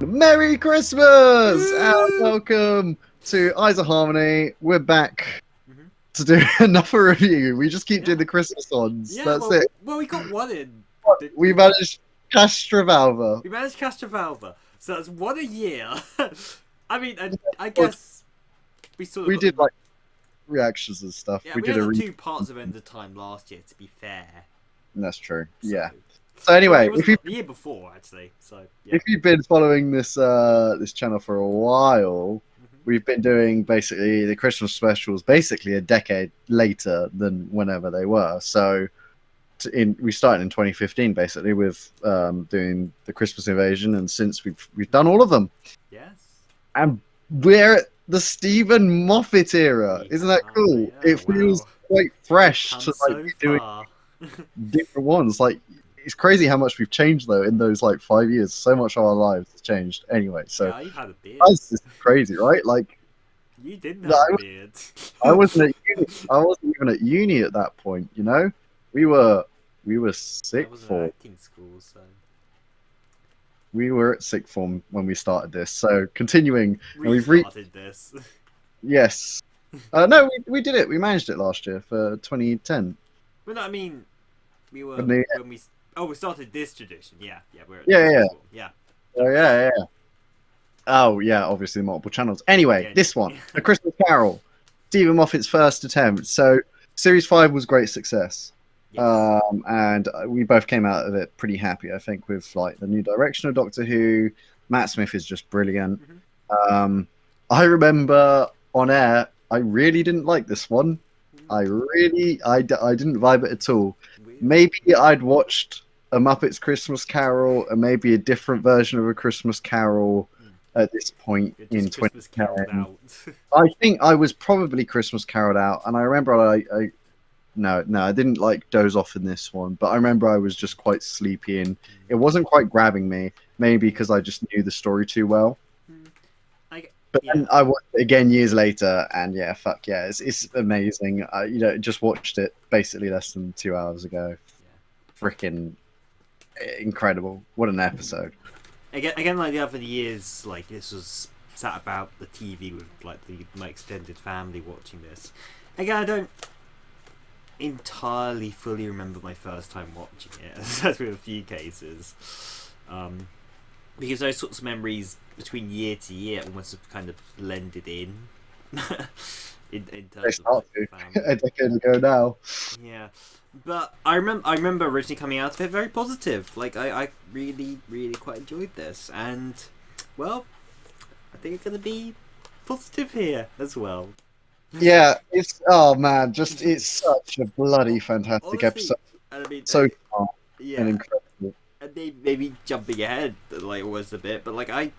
Merry Christmas and welcome to Eyes of Harmony. We're back Hmm. to do another review. We just keep doing Yeah, the Christmas ones. yeah. That's Well, it. well, we got one in, didn't We we? managed Castrovalva. We managed Castrovalva, so that's one a year. I mean, I guess we sort of We got did the. like reactions and stuff. Yeah, We we did had a the re. two parts of End of Time last year. To be fair, That's true. so. Yeah. So Well, anyway, it was the year before actually. So yeah. if you've been following this channel for a while, Hmm. we've been doing basically the Christmas specials basically a decade later than whenever they were. So we started in 2015 basically with doing the Christmas Invasion, and since we've done all of them, Yes. and we're at the Stephen Moffat era. We Isn't that are. cool? Yeah. It Wow. feels quite We've fresh come to like so be doing far. different ones. Like it's crazy how much we've changed though in those like 5 years. So much of our lives has changed. Anyway, so Yeah, you've had a beard. that's just crazy, right? Like You didn't I, have a beard. I wasn't at uni. I wasn't even at uni at that point. You know, we were I sick was in for. acting school, so. We were at sick form when we started this. So continuing, and we've reached. Restarted this. Yes. No, we did it. We managed it last year for 2010. Well, no, I mean, we were When they, when we. Oh, we started this tradition. Yeah, yeah, we're at yeah, this yeah. school. Yeah. Oh, yeah, yeah. Oh, yeah. Obviously, multiple channels. Anyway, Again. this one, The Christmas Carol, Stephen Moffat's first attempt. So, Series 5 was great success. Yes. And we both came out of it pretty happy, I think, with like the new direction of Doctor Who. Matt Smith is just brilliant. I remember on air, I really didn't like this one. I didn't vibe it at all. Weird. Maybe I'd watched a Muppets Christmas Carol and maybe a different version of a Christmas Carol at this point You're in just Christmas caroled 2010. out. I think I was probably Christmas caroled out, and I remember no, I didn't like doze off in this one, but I remember I was just quite sleepy and it wasn't quite grabbing me, maybe because I just knew the story too well. But Yeah. then I watched it again years later, and yeah, fuck yeah, it's amazing. I just watched it basically less than 2 hours ago. Freaking incredible! What an episode! Again, like the other years, like this was sat about the TV with like my extended family watching this. Again, I don't entirely fully remember my first time watching it, as with a few cases, because those sorts of memories between year to year almost have kind of blended in. in They terms start of to family. a decade ago now. Yeah, but I remember originally coming out of it very positive. Like I really quite enjoyed this, and well, I think it's gonna be positive here as well. Yeah, it's oh man, just it's such a bloody fantastic Honestly, episode. I mean, So fun and yeah, incredible. and maybe jumping ahead like almost a bit, but like I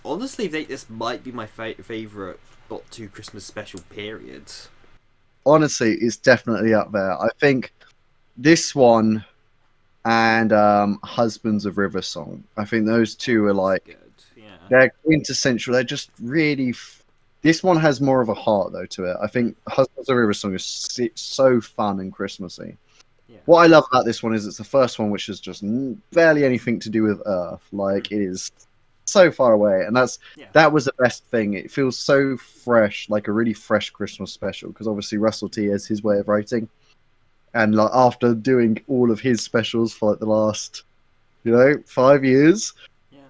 honestly think this might be my favorite Dot 2 Christmas special period. Honestly, it's definitely up there. I think this one and Husbands of River Song. I think those two are like Good, yeah. they're quintessential. They're just really. This one has more of a heart though to it. I think Husbands of River Song is so fun and Christmassy. Yeah. What I love about this one is it's the first one which has just barely anything to do with Earth. Like it is so far away, and that was the best thing. It feels so fresh, like a really fresh Christmas special. Because obviously Russell T has his way of writing, and like after doing all of his specials for like the last, 5 years,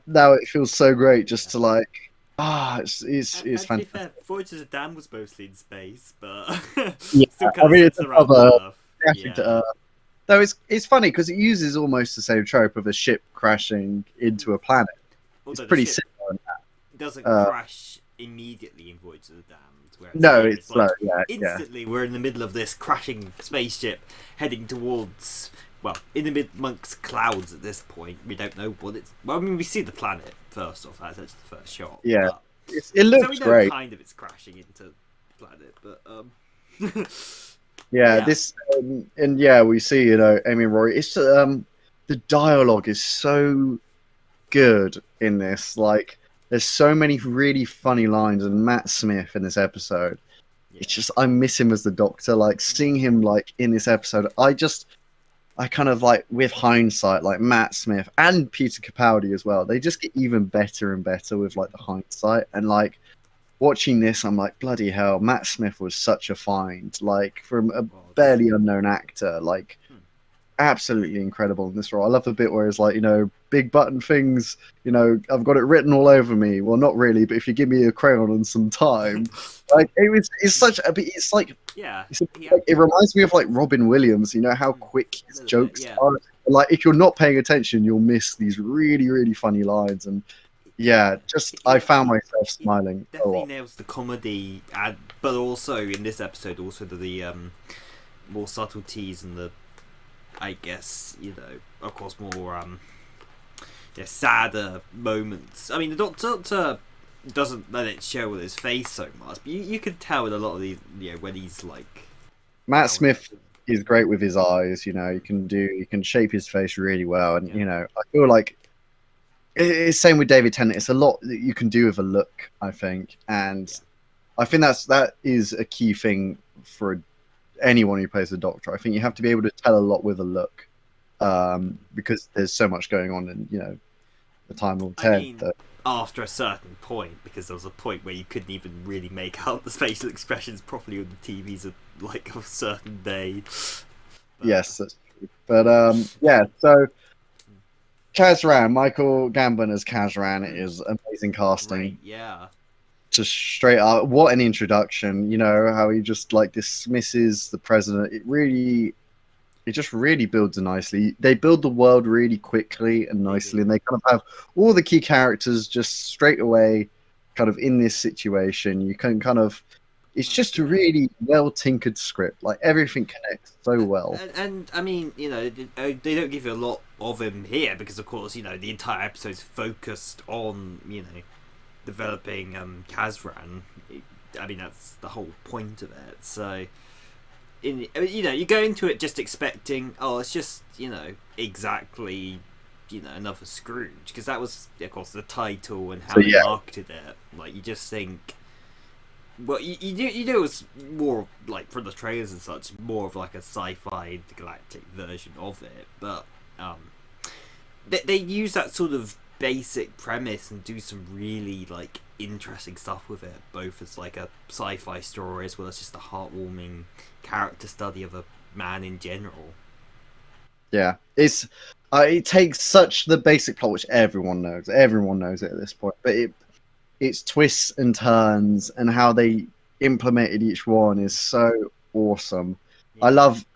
now it feels so great just to like it's And to be fantastic. fair, Voyages of Dan was mostly in space, but Yeah, still kind of it's centered around another Earth. crashing to Earth. Though it's funny because it uses almost the same trope of a ship crashing into a planet. Although It's pretty the ship similar. doesn't crash immediately in Voyages of the Damned. Whereas No, here it's slow. like Yeah, instantly we're in the middle of this crashing spaceship heading towards, well, in the mid amongst clouds at this point. We don't know what it's. Well, I mean, we see the planet first off. That's the first shot. Yeah, but, it so we looks know great. kind of it's crashing into the planet, but Yeah, yeah. this and yeah, we see Amy and Rory. It's the dialogue is so good in this. Like, there's so many really funny lines, and Matt Smith in this episode. It's just I miss him as the Doctor. Like seeing him like in this episode, I I kind of like, with hindsight, like Matt Smith and Peter Capaldi as well, they just get even better and better with like the hindsight. And like watching this, I'm like, bloody hell, Matt Smith was such a find, like from a barely unknown actor, like absolutely incredible in this role. I love the bit where it's like, big button things, I've got it written all over me. Well, not really, but if you give me a crayon and some time, like it's such a, it's like, like, it reminds me of like Robin Williams, how quick his jokes are. Like if you're not paying attention, you'll miss these really, really funny lines. And I found myself smiling. Definitely nails the comedy, but also in this episode, also the more subtleties and the, I guess, of course, more sadder moments. I mean, the Doctor doesn't let it show with his face so much, but you could tell with a lot of these, when he's like... Matt Smith is great with his eyes, he can shape his face really well, and, I feel like it's same with David Tennant. It's a lot that you can do with a look, I think, and I think that is a key thing for anyone who plays the Doctor. I think you have to be able to tell a lot with a look, because there's so much going on in the Time Lord Ted. After a certain point, because there was a point where you couldn't even really make out the facial expressions properly on the TVs of like a certain day. But... Yes, that's true. But so Kazran, Michael Gambon as Kazran is amazing casting. Right, yeah. Just straight up, what an introduction! How he just like dismisses the president. It just really builds nicely. They build the world really quickly and nicely, and they kind of have all the key characters just straight away, kind of in this situation. You can kind of, it's just a really well tinkered script. Like everything connects so well. And I mean, they don't give you a lot of him here because, of course, the entire episode's focused on developing Kazran. I mean, that's the whole point of it. So, you go into it just expecting, it's just exactly another Scrooge, because that was, of course, the title and how they marketed it. Like, you just think, well, you do it was more like from the trailers and such, more of like a sci-fi galactic version of it, but they use that sort of basic premise and do some really like interesting stuff with it, both as like a sci-fi story as well as just a heartwarming character study of a man in general. Yeah, it takes such the basic plot, which everyone knows it at this point, but its twists and turns and how they implemented each one is so awesome. I love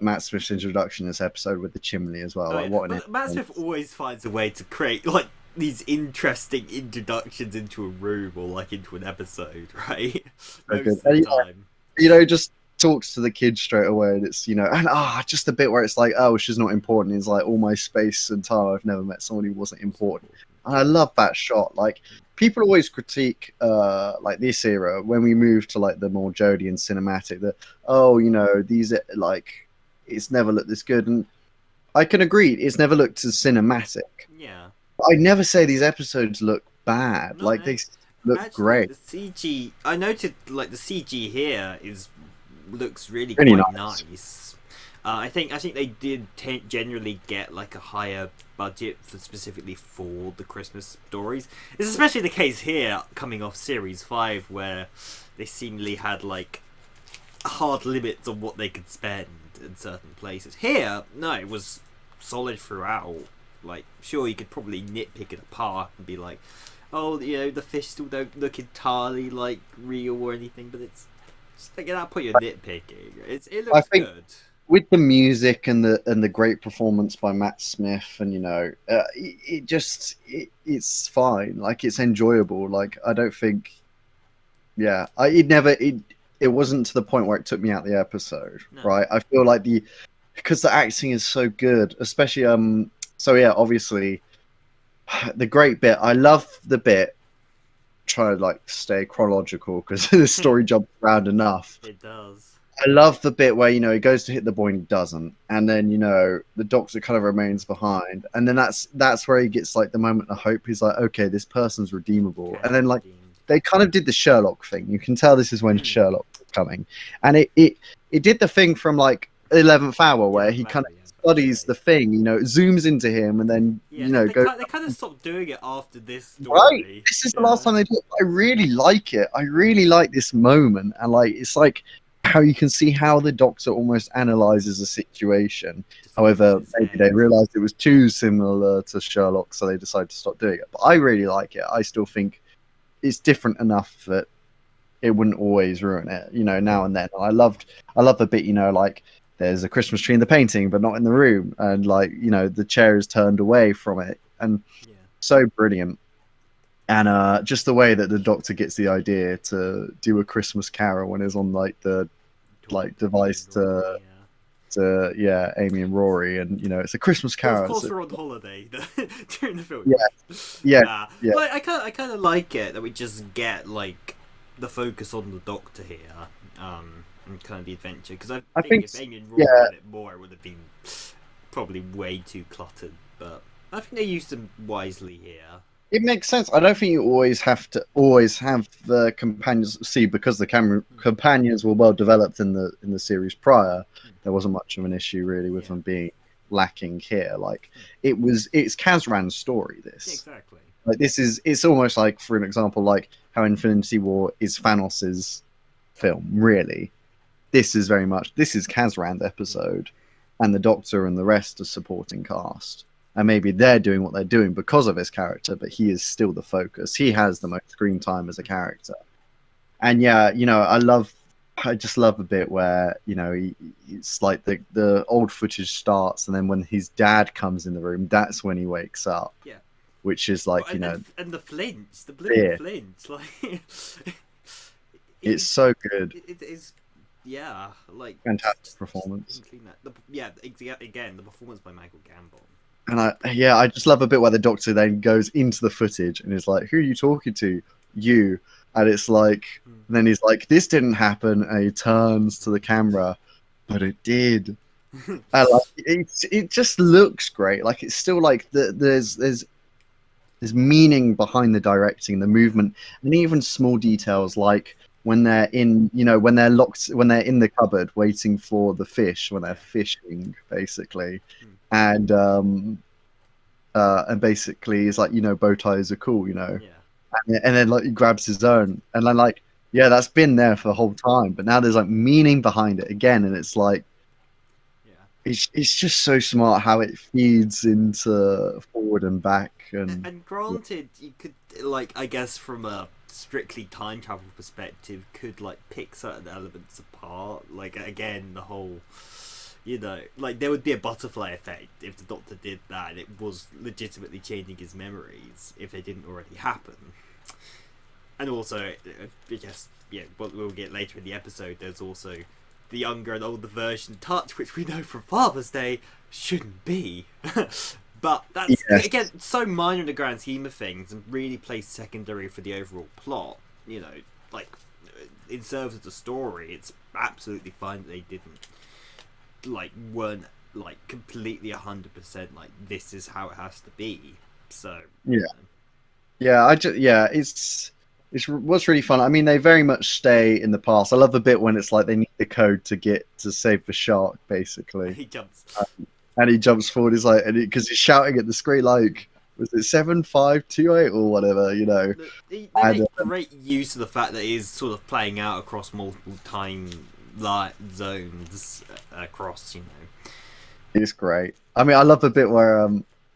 Matt Smith's introduction in this episode with the chimney as well. Matt Smith always finds a way to create like these interesting introductions into a room or like into an episode, right? Most of the time. Just talks to the kids straight away, and it's and just the bit where it's like, she's not important. It's like all my space and time. I've never met someone who wasn't important, and I love that shot. Like people always critique like this era when we move to like the more Jodie and cinematic that these like it's never looked this good, and I can agree it's never looked as cinematic. Yeah, I never say these episodes look bad. Like they look great. The CG, I noted like the CG here looks really Pretty quite nice. I think they did generally get like a higher budget specifically for the Christmas stories. It's especially the case here, coming off series 5, where they seemingly had like hard limits on what they could spend in certain places. Here, no, it was solid throughout. Like, sure, you could probably nitpick it apart and be like, the fish still don't look entirely like real or anything, but it's like at that point you're nitpicking. It looks good. With the music and the great performance by Matt Smith, and it's fine. Like it's enjoyable. Like I don't think, it wasn't to the point where it took me out the episode. No. Right? I feel like because the acting is so good, especially obviously the great bit. I love the bit. Try to like stay chronological because the story jumps around enough. It does. I love the bit where he goes to hit the boy and he doesn't, and then the Doctor kind of remains behind, and then that's where he gets like the moment of hope. He's like, okay, this person's redeemable, and then like they kind of did the Sherlock thing. You can tell this is when Sherlock was coming, and it did the thing from like 11th Hour where he kind of studies the thing, you know, it zooms into him and then, Yeah, you know, goes. they kind of stopped doing it after this Right. story. This is the last time they do it. I really like it. I really like this moment, and like it's like how you can see how the Doctor almost analyzes a situation. Just However, loses his maybe head. they realized it was too similar to Sherlock, so they decided to stop doing it. But I really like it. I still think it's different enough that it wouldn't always ruin it, you know, now and then. And I love the bit, you know, like there's a Christmas tree in the painting, but not in the room, and like, you know, the chair is turned away from it, and Yeah. so brilliant. And just the way that the Doctor gets the idea to do a Christmas Carol when it's on like the device to Amy and Rory, and you know it's a Christmas Well, of Carol. course, we're on holiday during the film. Yeah. But I kind of like it that we just get like the focus on the Doctor here, and kind of the adventure. Because I think if Amy and Rory had it more, it would have been probably way too cluttered. But I think they used them wisely here. It makes sense. I don't think you always have to have the companions because the companions were well developed in the series prior. There wasn't much of an issue really with them being lacking here. Like it's Kazran's story. This exactly. Like it's almost like, for an example, like how Infinity War is Thanos's film. Really, this is Kazran's episode, and the Doctor and the rest are supporting cast. And maybe they're doing what they're doing because of his character, but he is still the focus. He has the most screen time as a character. And yeah, you know, I just love the bit where, you know, it's like the old footage starts, and then when his dad comes in the room, that's when he wakes up. Yeah. Which is like, you know, and the flinch, the bloody flinch, like it's so good. It is, yeah, like fantastic performance. Again, the performance by Michael Gambon. And I just love a bit where the Doctor then goes into the footage and is like, "Who are you talking to? You." And it's like, and then he's like, "This didn't happen." And he turns to the camera, but it did. And like, it just looks great. Like it's still like there's meaning behind the directing, the movement, and even small details like when they're in, you know, when they're in the cupboard waiting for the fish, when they're fishing, basically. And basically it's like, you know, bow ties are cool, you know. And then like he grabs his own, and then like, yeah, that's been there for the whole time, but now there's like meaning behind it again, and it's like, it's just so smart how it feeds into forward and back. And granted, you could, like, I guess from a strictly time travel perspective, could like pick certain elements apart, like again the whole, you know, like there would be a butterfly effect if the Doctor did that, and it was legitimately changing his memories if they didn't already happen. And also, I guess, yeah, what we'll get later in the episode, there's also the younger and older version touch, which we know from Father's Day shouldn't be. But that's, again, so minor in the grand scheme of things, and really plays secondary for the overall plot. You know, like, in service of the story, it's absolutely fine that they didn't, like, weren't, like, completely 100% like, this is how it has to be. So, yeah. Yeah, it's what's really fun. I mean, they very much stay in the past. I love the bit when it's like they need the code to save the shark, basically. He jumps. And he jumps forward. He's like, because he's shouting at the screen, like, was it 7528 or whatever, you know? They make great use of the fact that he's sort of playing out across multiple time zones across, you know. It's great. I mean, I love the bit where,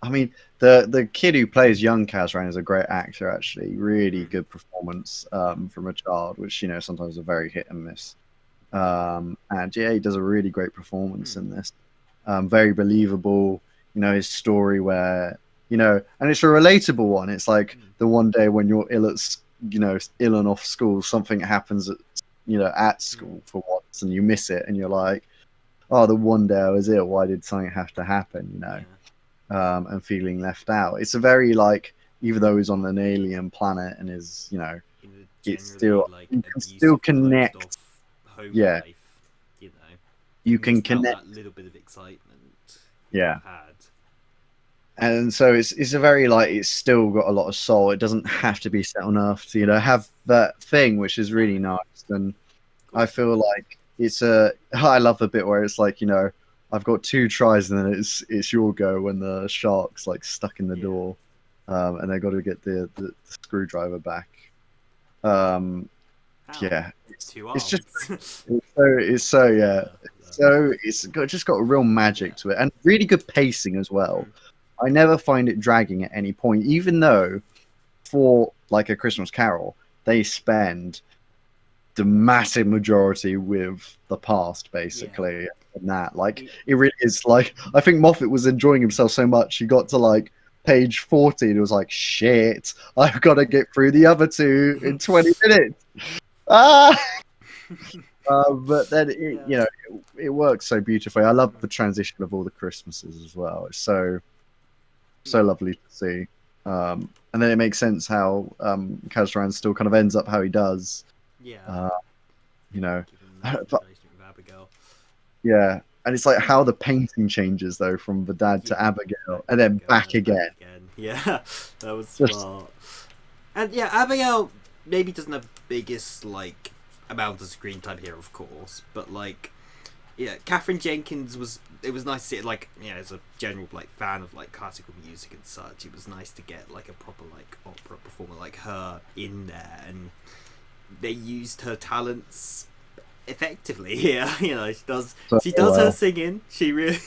I mean, the kid who plays young Kazran is a great actor, actually. Really good performance from a child, which, you know, sometimes are very hit and miss. And yeah, he does a really great performance in this. Very believable, you know, his story where, you know, and it's a relatable one. It's like the one day when you're ill and off school, something happens at school for once, and you miss it, and you're like, oh, the one day I was ill, why did something have to happen, you know? And feeling left out. It's a very, like, even though he's on an alien planet and is, you know, it's still, like, you can still connect. Yeah. Life, you know. You can connect. That little bit of excitement. Yeah. And so it's a very, like, it's still got a lot of soul. It doesn't have to be set on Earth to, you know, have that thing, which is really nice. And I feel like I love the bit where it's like, you know, I've got 2 tries, and then it's your go when the shark's like stuck in the door, and they got to get the screwdriver back. Yeah, it's just just got a real magic to it, and really good pacing as well. I never find it dragging at any point, even though for like A Christmas Carol, they spend the massive majority with the past, basically. And that, like, it really is like, I think Moffat was enjoying himself so much, he got to like page 40 and it was like, shit, I've got to get through the other 2 in 20 minutes. Ah! But then it works so beautifully. I love the transition of all the Christmases as well. It's so lovely to see. And then it makes sense how Kazran still kind of ends up how he does. Yeah, and it's like how the painting changes though from the dad to Abigail, and then back again. Yeah, that was smart. And yeah, Abigail maybe doesn't have the biggest like amount of screen time here, of course, but like, yeah, Katherine Jenkins it was nice to see it, like, as a general like fan of like classical music and such. It was nice to get like a proper like opera performer like her in there, and they used her talents effectively here. She does her singing. She really,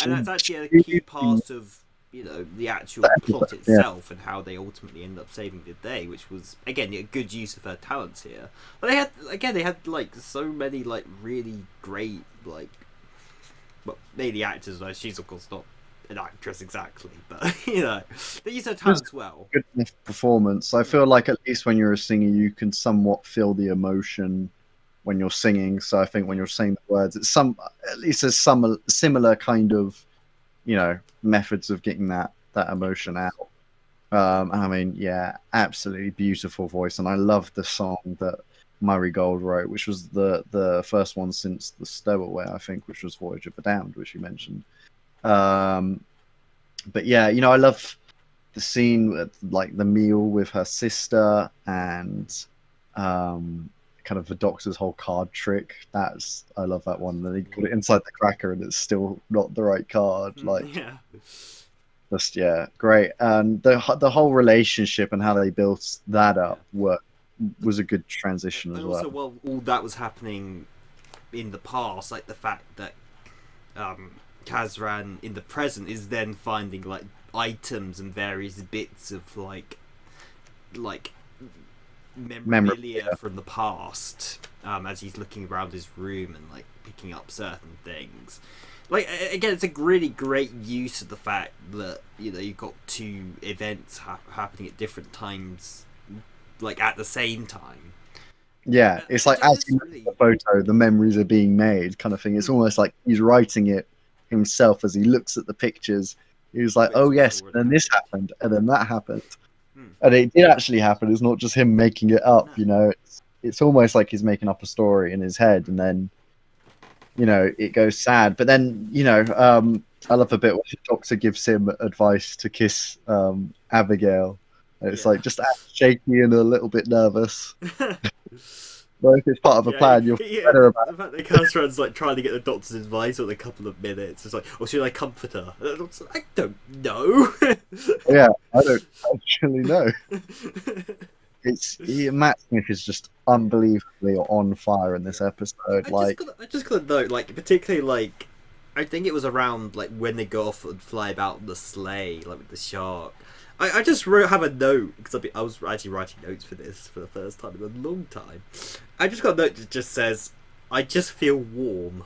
and that's actually a key part of the actual plot itself and how they ultimately end up saving the day, which was again a good use of her talents here. But they had like so many like really great like, well, the actors. Though she's of course not an actress exactly, but they use her talents well. Good enough performance. I feel like at least when you're a singer, you can somewhat feel the emotion when you're singing. So I think when you're saying the words, at least there's some similar kind of methods of getting that emotion out. I mean, yeah, absolutely beautiful voice, and I love the song that Murray Gold wrote, which was the first one since the Stowaway, I think, which was Voyage of the Damned, which you mentioned. But yeah, I love the scene with like the meal with her sister and kind of the Doctor's whole card trick. I love that one. Then he put it inside the cracker and it's still not the right card. Like, just great. And the whole relationship and how they built that up was a good transition as well. Also, while all that was happening in the past, like the fact that Kazran in the present is then finding like items and various bits of like memorabilia from the past as he's looking around his room and like picking up certain things. Like, again, it's a really great use of the fact that you've got 2 events happening at different times, like at the same time. Yeah, it's like as you look at the photo, the memories are being made, kind of thing. It's almost like he's writing it himself as he looks at the pictures. He was like, "Oh yes, and then this happened, and then that happened." And it did actually happen. It's not just him making it up, It's almost like he's making up a story in his head, and then, it goes sad. But then, I love a bit where the Doctor gives him advice to kiss Abigail. And it's like, just act shaky and a little bit nervous. Well, if it's part of a plan, you'll feel better about it. The fact that Kazran's like trying to get the Doctor's advice on a couple of minutes. It's like, or should I comfort her? I don't know. Yeah, I don't actually know. Matt Smith is just unbelievably on fire in this episode. I just got to note, like, particularly like, I think it was around like when they go off and fly about the sleigh, like with the shark. I just have a note because I was actually writing notes for this for the first time in a long time. I just got a note that just says, "I just feel warm."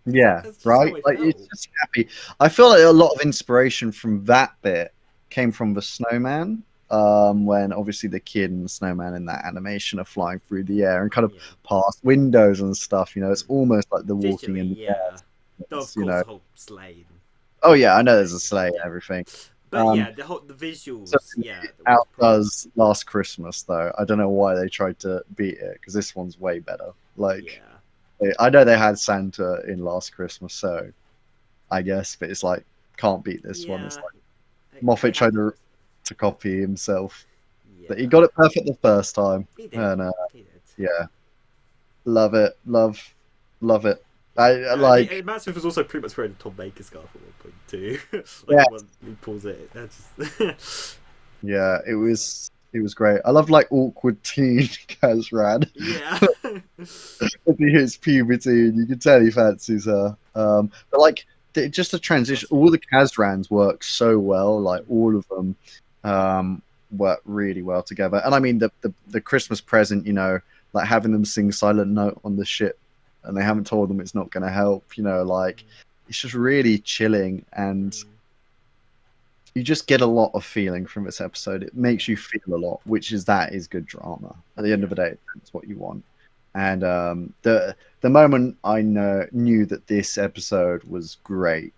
Yeah, right. Like, it's just happy. I feel like a lot of inspiration from that bit came from the snowman. When obviously the kid and the snowman in that animation are flying through the air and kind of past windows and stuff. It's almost like the walking in the air. Of course, the whole sleigh. Oh yeah, I know there's a sleigh and everything. But the visuals, outdoes Last Christmas though. I don't know why they tried to beat it because this one's way better. Like, I know they had Santa in Last Christmas, so I guess, but it's like can't beat this one. It's like Moffat tried to copy himself, but he got it perfect the first time. He did. And he did. Yeah, love it, love it. Matt Smith was also pretty much wearing a Tom Baker scarf at one point too. Yeah. When he pulls it, that's just... Yeah, it was great. I love like awkward teen Kazran. Yeah. His puberty, and you can tell he fancies her. But like just the transition, all the Kazrans work so well. Like all of them work really well together. And I mean the Christmas present, like having them sing Silent Note on the ship, and they haven't told them it's not going to help. Like it's just really chilling, and you just get a lot of feeling from this episode. It makes you feel a lot, which is good drama. At the end of the day, that's what you want. And the moment I knew that this episode was great,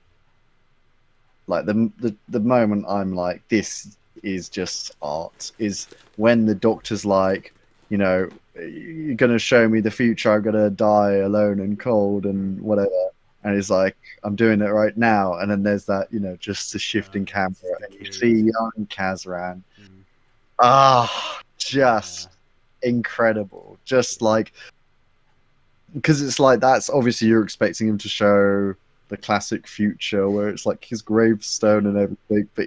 like the moment I'm like, this is just art, is when the doctor's like, you're gonna show me the future. I'm gonna die alone and cold and whatever. And he's like, I'm doing it right now. And then there's that, just the shifting camera, and you see young Kazran. Just incredible. Just like, because it's like, that's obviously you're expecting him to show the classic future where it's like his gravestone and everything, but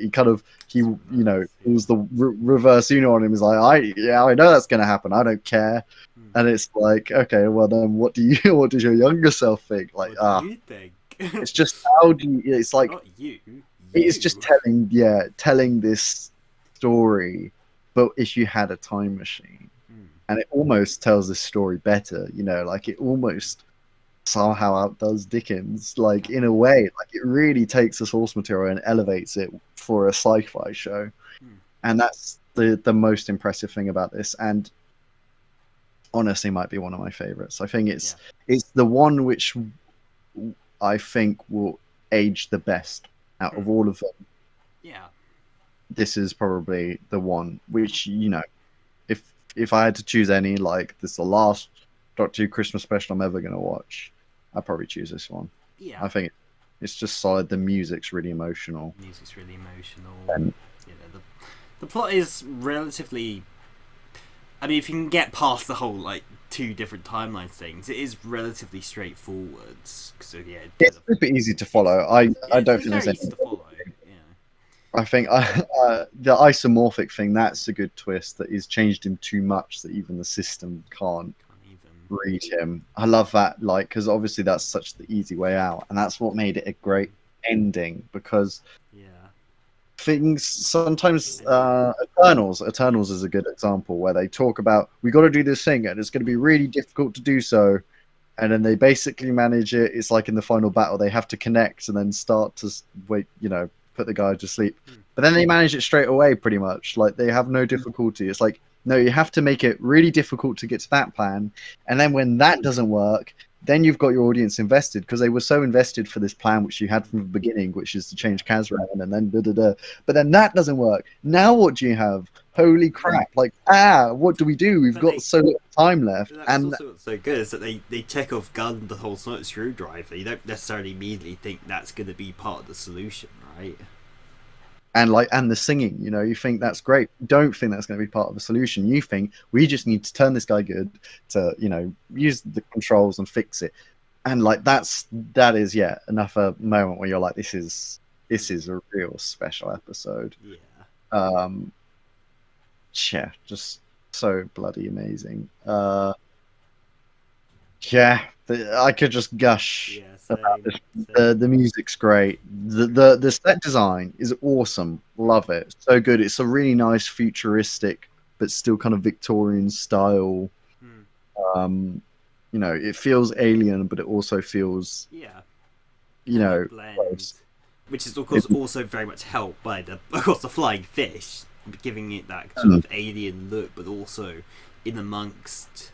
he was the reverse on him. He's like, I know that's gonna happen. I don't care. And it's like, okay, well then, what does your younger self think? Like, what do you think? It's just how do you? It's like not you. It's just telling this story, but if you had a time machine, and it almost tells this story better. Like it almost somehow outdoes Dickens, like in a way. Like it really takes the source material and elevates it for a sci-fi show, and that's the most impressive thing about this. And honestly might be one of my favorites. I think it's the one which I think will age the best out of all of them. Yeah. This is probably the one which, if I had to choose any, like this is the last Doctor Who Christmas special I'm ever going to watch, I'd probably choose this one. Yeah. I think it's just solid. The music's really emotional. And the plot is relatively... I mean, if you can get past the whole, like, two different timelines things, it is relatively straightforward. So, yeah, it's super easy to follow. I don't think there's anything to follow. I think the isomorphic thing, that's a good twist, that he's changed him too much that even the system can't read him. I love that, like, because obviously that's such the easy way out, and that's what made it a great ending, because things sometimes Eternals is a good example where they talk about, we got to do this thing and it's going to be really difficult to do so, and then they basically manage it. It's like in the final battle they have to connect and then start to put the guy to sleep, but then they manage it straight away pretty much. Like they have no difficulty. It's like, no, you have to make it really difficult to get to that plan, and then when that doesn't work, then you've got your audience invested, because they were so invested for this plan which you had from the beginning, which is to change Kazran, and then but then that doesn't work. Now what do you have? Holy crap. Like, what do we do? We've got so little time left. And also what's so good is that they check off gun the whole sonic screwdriver. You don't necessarily immediately think that's going to be part of the solution, right? And the singing, you think that's great. Don't think that's going to be part of the solution. You think we just need to turn this guy good to, use the controls and fix it. And like that is another moment where you're like, this is a real special episode. Just so bloody amazing. I could just gush about this. The music's great. The set design is awesome. Love it. So good. It's a really nice futuristic but still kind of Victorian style. It feels alien, but it also feels close. Which is of course also very much helped by the flying fish, giving it that sort of alien look, but also in amongst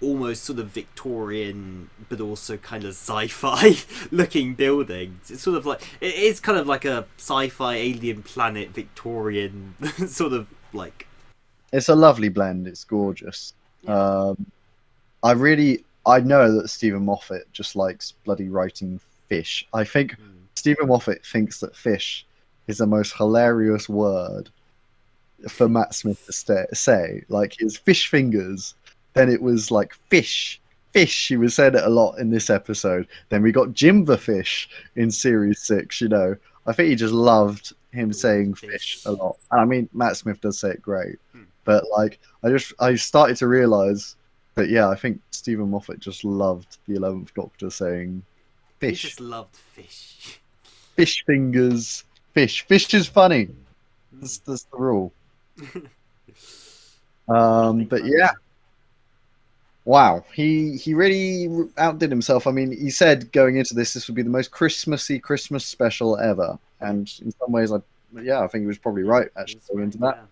almost sort of Victorian but also kind of sci-fi looking buildings. It's sort of like, it is kind of like a sci-fi alien planet Victorian sort of like, it's a lovely blend. It's gorgeous. I know that Stephen Moffat just likes bloody writing fish. I think Stephen Moffat thinks that fish is the most hilarious word for Matt Smith to say. Like his fish fingers, then it was like fish, Fish. He was saying it a lot in this episode. Then we got Jim the Fish in series 6. You know, I think he just loved him saying fish a lot. I mean, Matt Smith does say it great, but like, I started to realize that yeah, I think Stephen Moffat just loved the 11th Doctor saying fish. He just loved fish. Fish fingers. Fish. Fish is funny. That's the rule. But yeah. Wow, he really outdid himself. I mean, he said going into this would be the most Christmassy Christmas special ever, and in some ways, I think he was probably right actually going into that.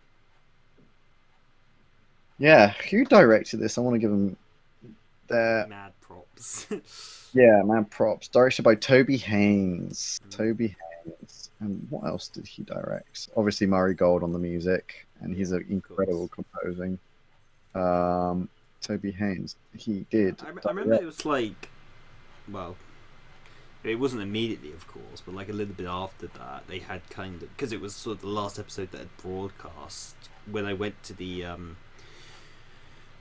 Yeah, who directed this? I want to give him their mad props. Yeah, mad props. Directed by Toby Haynes. Toby Haynes, and what else did he direct? Obviously, Murray Gold on the music, and he's an incredible composing. Toby Haynes, he did. I remember it was like, well, it wasn't immediately, of course, but like a little bit after that, they had kind of, because it was sort of the last episode that had broadcast, when I went to the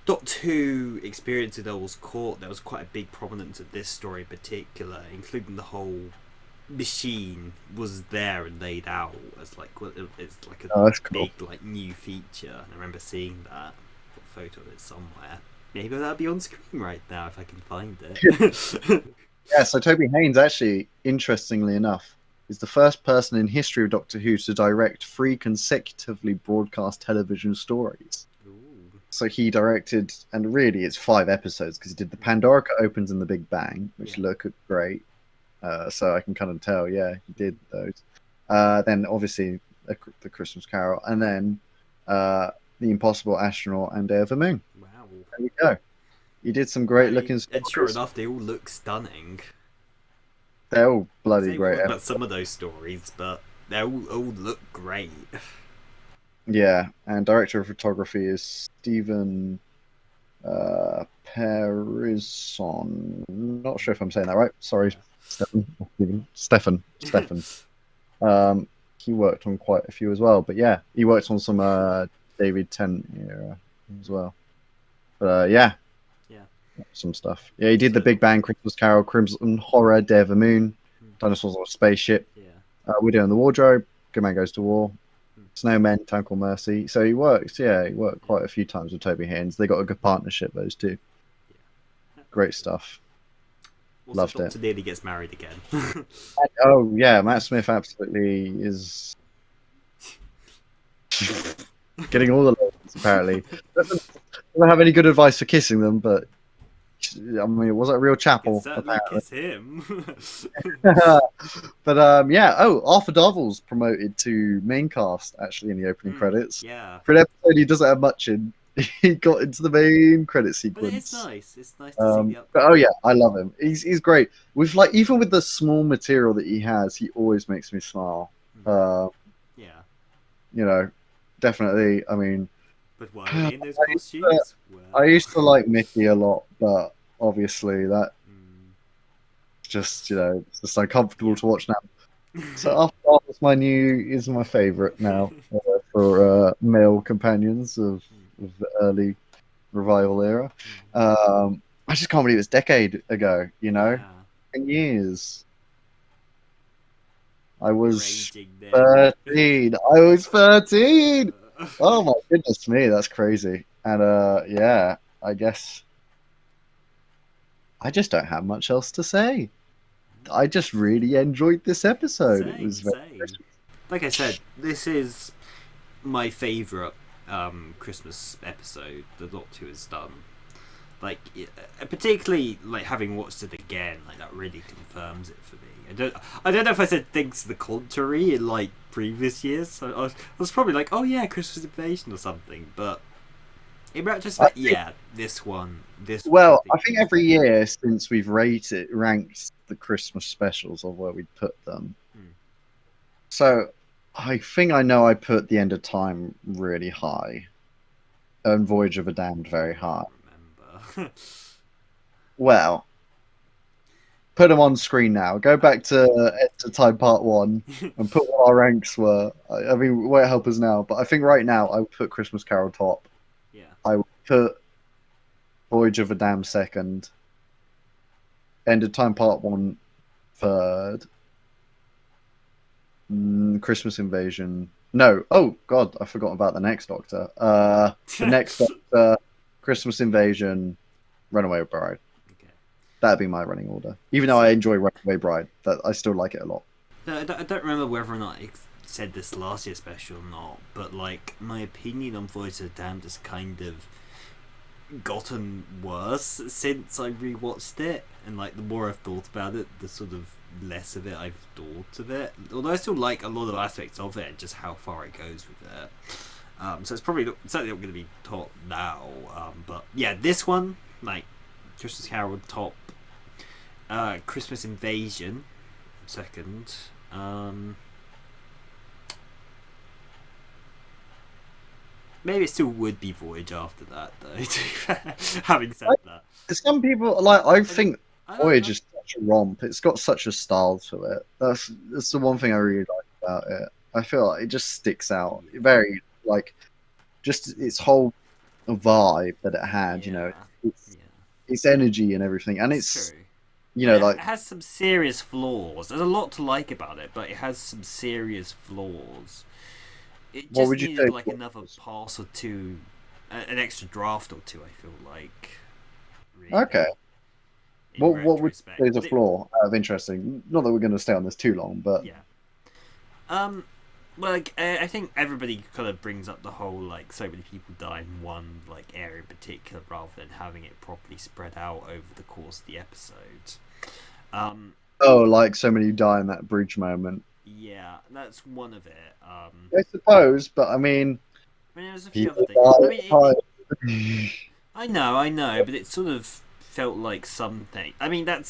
Doctor Who experience at Earl's Court, there was quite a big prominence of this story in particular, including the whole machine was there and laid out as like, well, it's like a big like new feature, and I remember seeing that. Photo of it somewhere. Maybe that'll be on screen right now if I can find it. Yeah, so Toby Haynes, actually, interestingly enough, is the first person in history of Doctor Who to direct 3 consecutively broadcast television stories. Ooh. So he directed, and really it's 5 episodes, because he did the Pandorica Opens and the Big Bang, which look great. So I can kind of tell, yeah, he did those. Then obviously the Christmas Carol, and then The Impossible Astronaut and Day of the Moon. Wow. There we go. You did some great looking stories. And sure enough, they all look stunning. They're all bloody great. About some of those stories, but they all look great. Yeah, and director of photography is Stephen Pearson. Not sure if I'm saying that right. Sorry, Stefan. He worked on quite a few as well, but yeah, he worked on some David Tennant era as well. But yeah, some stuff. Yeah, he did the Big Bang, Christmas Carol, Crimson Horror, Day of the Moon, Dinosaurs on a Spaceship, Widow in the Wardrobe, Good Man Goes to War, Snowmen, Town Called Mercy. So he worked quite a few times with Toby Haynes. They got a good partnership, those two. Great stuff. Also, Loved Doctor nearly gets married again. Oh yeah, Matt Smith absolutely is getting all the ladies apparently. Doesn't have any good advice for kissing them, but I mean, was it a real chapel? Certainly kiss him. But Arthur Darvill's promoted to main cast actually in the opening credits. Yeah. For an episode he doesn't have much in, he got into the main credit sequence. But it's nice. It's nice to see the but I love him. He's great. With like even with the small material that he has, he always makes me smile. Yeah. You know, definitely. I mean, but why are they in those costumes? I used to like Mickey a lot, but obviously that just it's just uncomfortable to watch now. So After Dark is my favourite now for male companions of the early revival era. I just can't believe it's a decade ago. 10 years. I was 13. I was 13. Oh my goodness me, that's crazy. And I guess I just don't have much else to say. I just really enjoyed this episode. It was very like I said, this is my favourite Christmas episode the Doctor has done. Like, particularly like having watched it again, like that really confirms it for me. I don't know if I said things to the contrary in like previous years. So I was probably like, oh yeah, Christmas Invasion or something. But in retrospect, this one. Well, I think every year since we've ranked the Christmas specials of where we put them. So I think I know I put The End of Time really high, and Voyage of the Damned very high. Remember. Well, put them on screen now. Go back to End of Time Part 1 and put what our ranks were. I mean, it won't help us now, but I think right now I would put Christmas Carol top. Yeah. I would put Voyage of the Damned second. End of Time Part 1 third. Christmas Invasion. No. Oh God, I forgot about the next Doctor. The next Doctor, Christmas Invasion, Runaway Bride. Okay. That'd be my running order. Even though I enjoy Runaway Bride, that I still like it a lot. I don't remember whether or not I said this last year's special or not, but like my opinion on Voyage of the Damned has kind of gotten worse since I rewatched it, and like the more I've thought about it, the sort of less of it I've thought of it. Although I still like a lot of aspects of it, and just how far it goes with it. So it's probably certainly not going to be top now. But yeah, this one, like Christmas Carol top, Christmas Invasion second. Maybe it still would be Voyage after that, though. Having said that, some people like. I think Voyage is such a romp. It's got such a style to it. That's the one thing I really like about it. I feel like it just sticks out. Very like, just its whole vibe that it had. You know, its energy and everything, and it's true. You know, like it has some serious flaws. There's a lot to like about it, but it has some serious flaws. It just needed like another pass or two, an extra draft or two. I feel like. Really, okay. What would you say is a flaw out of interesting? Not that we're going to stay on this too long, but yeah. Well, like I think everybody kind of brings up the whole like so many people die in one like area in particular, rather than having it properly spread out over the course of the episode. Oh, like so many die in that bridge moment. Yeah, that's one of it. I suppose, but I mean, there's a few other things. I know, but it sort of felt like something. I mean, that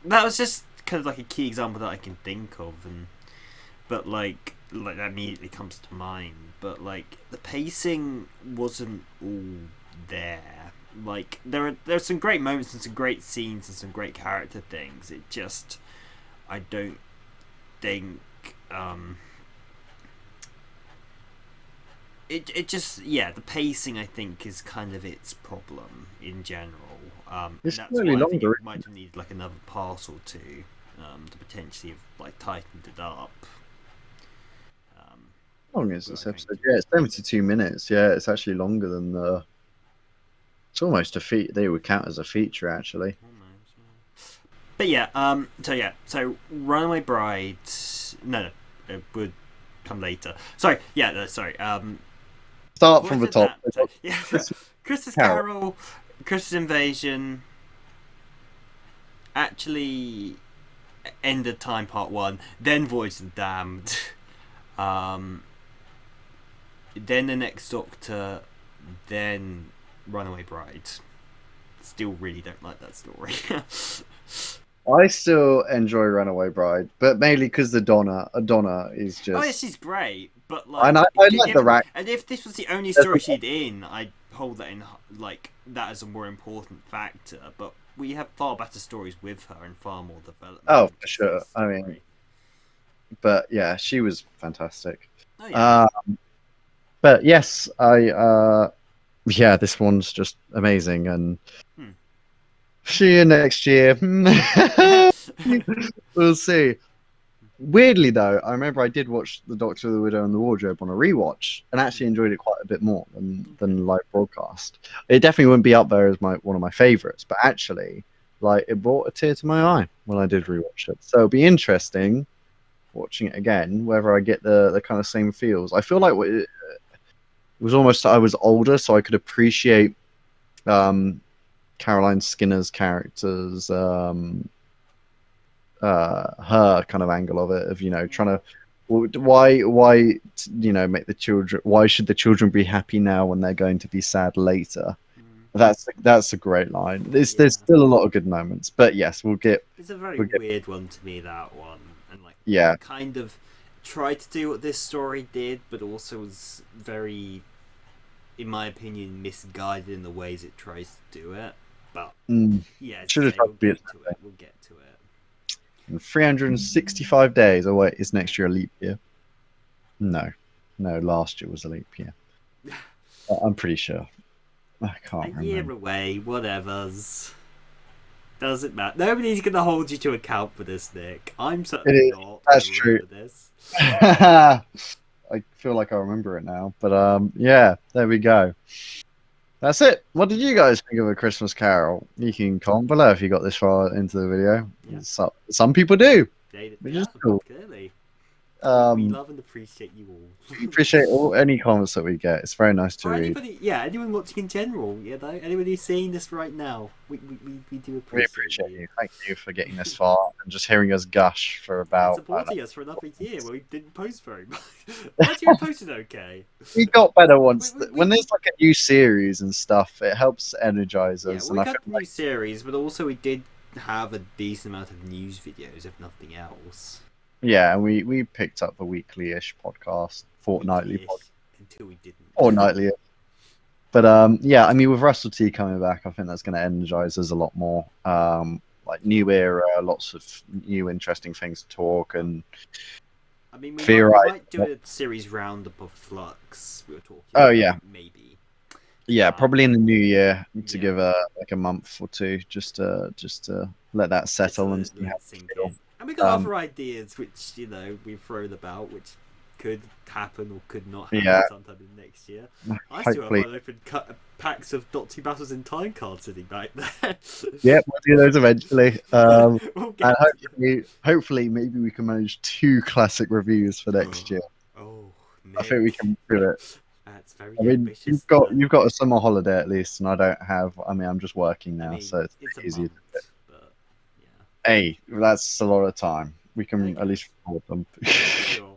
was just kind of like a key example that I can think of, but like that immediately comes to mind. But like the pacing wasn't all there. Like there are some great moments and some great scenes and some great character things. It just, I don't think it just the pacing I think is kind of its problem in general. It's that's really why I think longer. it might have needed like another pass or two to potentially have like tightened it up. How long is this episode? Yeah, it's 72 minutes. Yeah, it's actually longer than the. It's almost a feat. They would count as a feature, actually. But yeah, so Runaway Bride. No, it would come later. Sorry, sorry. Start from the top. Yeah, Christmas Carol, Christmas Invasion. Actually, End of Time Part 1, then Voyage of the Damned. Then The Next Doctor, then Runaway Bride. Still really don't like that story. I still enjoy Runaway Bride, but mainly because the Donna is just. Oh yeah, she's great, but like, and I like the rack. And if this was the only story she'd in, I'd hold that in like that as a more important factor. But we have far better stories with her and far more development. Oh, for sure. I mean, but yeah, she was fantastic. Oh, yeah. But yes, this one's just amazing, and see you next year. We'll see. Weirdly, though, I remember I did watch The Doctor, the Widow, and the Wardrobe on a rewatch, and actually enjoyed it quite a bit more than live broadcast. It definitely wouldn't be up there as one of my favorites, but actually, like, it brought a tear to my eye when I did rewatch it. So it'll be interesting watching it again, whether I get the kind of same feels. I feel like it was almost I was older, so I could appreciate Caroline Skinner's characters, her kind of angle of it, of trying to why make the children, why should the children be happy now when they're going to be sad later. That's a great line. There's still a lot of good moments, but yes, it's a very weird one to me, that one, and like kind of tried to do what this story did, but also was very, in my opinion, misguided in the ways it tries to do it. But should have we'll get to it. In 365 days. Oh wait, is next year a leap year? No, last year was a leap year. I'm pretty sure. I can't remember. A year away, whatever's. Doesn't matter. Nobody's gonna hold you to account for this, Nick. I'm It certainly is. not. That's I true. remember this. I feel like I remember it now, but yeah, there we go. That's it. What did you guys think of A Christmas Carol? You can comment below if you got this far into the video. Yeah. Some people do, which Yeah, is cool. clearly. We love and appreciate you all. We appreciate any comments that we get. It's very nice to Or read. anybody, yeah, anyone watching in general, you know, anybody seeing this right now, we do appreciate, We appreciate you. Thank you for getting this far and just hearing us gush for about. And supporting us for another year where we didn't post very much. Actually, we posted okay. We got better once. We- When there's like a new series and stuff, it helps energize Yeah, us. well, we and I got feel new like, series, but also we did have a decent amount of news videos, if nothing else. yeah, and we picked up a weekly-ish podcast, fortnightly, Weekly-ish, until we didn't. fortnightly. But yeah, I mean, with Russell T coming back, I think that's going to energize us a lot more. Like new era, lots of new interesting things to talk and. I mean, we theorize. might do a series roundup of Flux. We were talking. Oh, about, yeah. maybe. Yeah, probably in the new year to Yeah. give like a month or two, just to let that settle and see how sink we feel. in. And we got other ideas which, you know, we've thrown about, which could happen or could not happen Yeah. sometime in next year. I still have Hopefully. unopened packs of Dot 2 Battles in Time cards sitting back there. Yep, we'll do those eventually. We'll get And hopefully, maybe we can manage 2 classic reviews for next year. Oh, I think we can do it. That's very I mean, ambitious. you've got a summer holiday at least, and I don't have. I mean, I'm just working now, so it's a easy. month, but yeah. Hey, that's a lot of time. We can I at least guess. record them. Sure.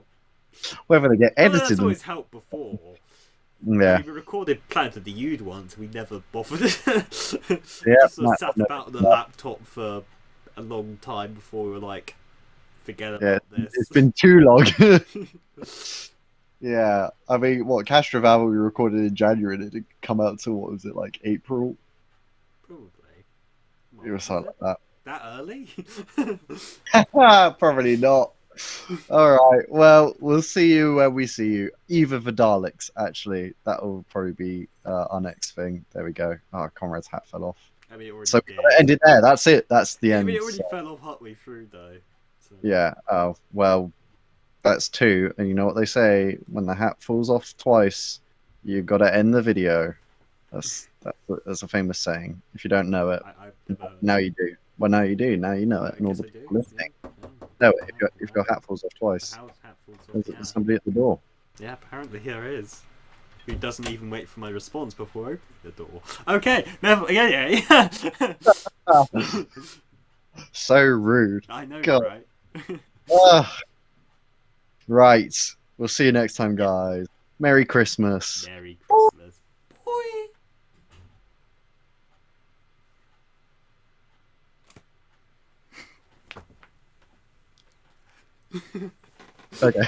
Whether they get Well, edited, that's and- always helped before. yeah. I mean, we recorded Planet of the Ood once. We never bothered. We Yeah, just sort of might sat not about on the know. laptop for a long time before we were like, forget Yeah, about this. it's been too long. Yeah, I mean, what Castrovalva we recorded in January, and it didn't come out till what was it, like April? Probably. It was something like That early? that. Probably not. All right. Well, we'll see you when we see you. Either the Daleks, actually. That will probably be our next thing. There we go. Oh, Conrad's hat fell off. I mean, it already So did. we're gonna end it there. That's it. That's the I end. mean, it already So- fell off halfway through, though. So. yeah. Oh, well, that's 2. And you know what they say? When the hat falls off twice, you got to end the video. That's a famous saying. If you don't know it, I've never... now you do. Well, now you do. Now you know it. I And all guess the I do, people listening yeah. know it. If your hat falls off twice, The house hat falls off, there's somebody at the door. Yeah, apparently there is. Who doesn't even wait for my response before opening the door. Okay, never. Yeah. So rude. I know, God. right? Ugh. Right. We'll see you next time, guys. Merry Christmas. Merry Christmas. Boy. Okay.